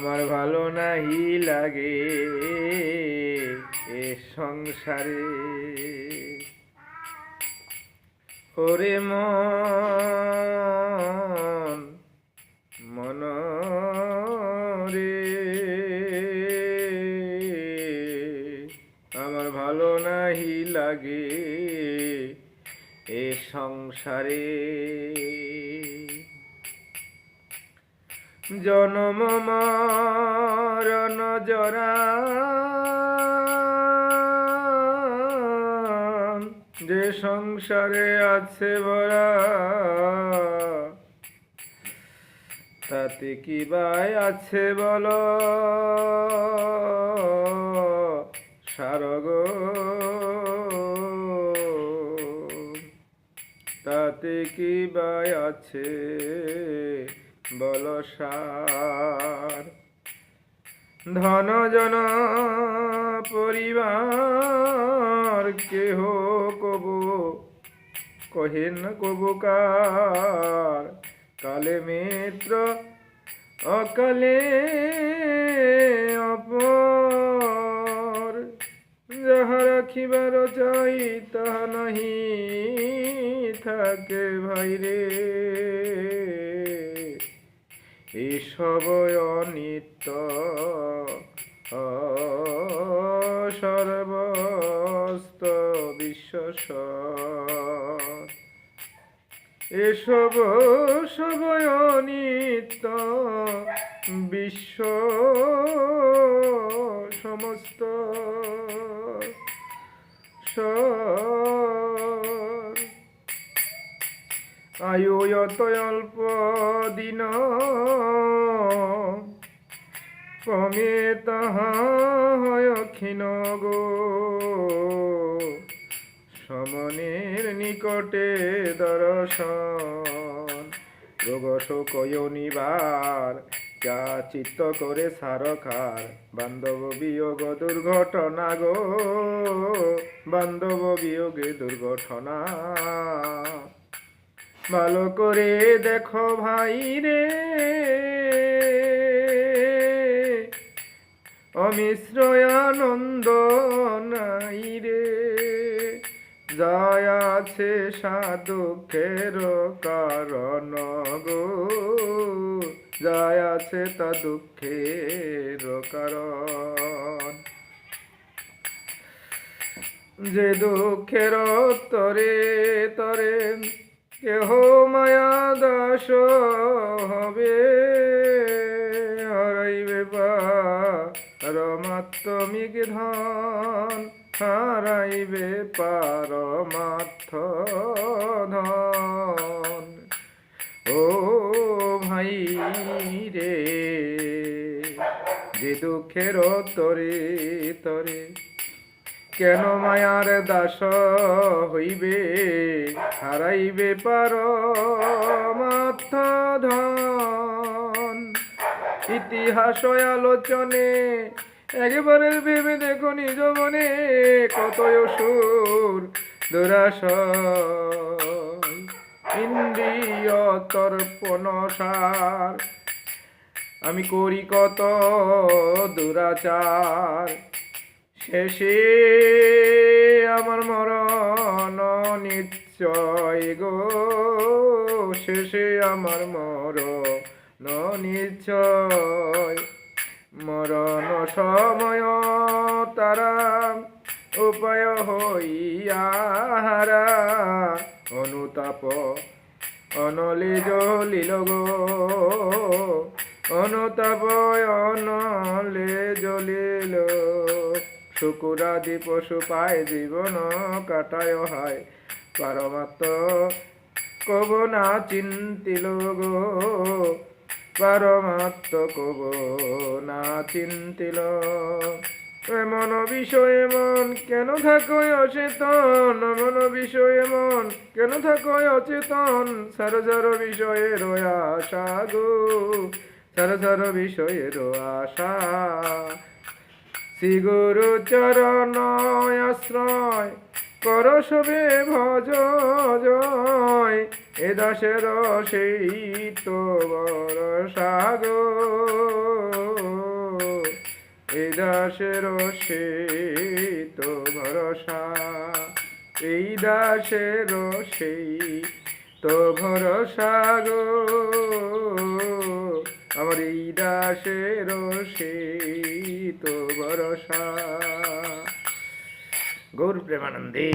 আমার ভালো নাহি লাগে এ সংসারে। ওরে মন রে, আমার ভালো নাহি লাগে এ সংসারে। জনম মরণ জরা যে সংসারে আছে ভরা, তাতে কি বাই আছে বল সারগ, তাতে কি বাই আছে বল সার। ধন জন পরিবার কেহ কবু কহেন কবু কার, কালে মিত্র অকালে অপর। যাহা রাখিবার চাই তাহা নাহি থাকে ভাইরে, এসব অনিত্য সর্বস্ত বিশ্বস। এসব সব অনিত্য বিশ্ব সমস্ত আয়ু যত অল্প দিন কমে তাহা হয় ক্ষীণ গো। সমনের নিকটে দর্শন রোগ শোক নিবার, যা চিত্ত করে সারখার। বান্ধব বিয়োগ দুর্ঘটনা গো, বান্ধব বিয়োগে দুর্ঘটনা। ভালো করে দেখো ভাই রে, অমিশ্র আনন্দ নাই রে। যায় আছে দুঃখের কারণ গো, যায় আছে তা দুঃখের কারণ। যে দুঃখের তরে তরে কেহ মায়া দাস হবে, হারাইবে পারমাত্মিক ধন, হারাইবে পারমার্থ ধন। ও ভাই রে, যে দুঃখের তরে তরে কেন মায়ার দাস হইবে, হারাইবে পারমার্থ ধন। ইতিহাস আলোচনে একবারে ভেবে দেখো নিজ মনে, কত অসুর দুরাশয় ইন্দ্রিয় তর্পণ সার। আমি করি কত দুরাচার, শেষে আমার মরণ নিশ্চয় গো, শেষে আমার মরণ নিশ্চয়। মরণ সময় তারা উপায় হইয়াহারা, অনুতাপ অনলে জ্বলিল গো, অনুতাপ অনলে জ্বলিল। শুকুরাদি পশু পায় জীবন কাটায় হায়, পারমাত্ম কব না চিন্তিল গো, পারমাত্ম কব না চিন্তিল। এমন বিষয়ে মন কেন থাকো অচেতন, মন বিষয়ে মন কেন থাকো অচেতন। সার সার বিষয়ের আশা গো, সার সার বিষয়ের আশা। শ্রী গুরু চরণ আশ্রয় কর সবে ভজ জয়, এ দাসের সেই তো বরসা গো। দাসের সেই তো ভরসা, এই দাসের সেই তো ভরসা গো, আমার এই দাসের সেই তো ভরসা। গৌর প্রেমানন্দে।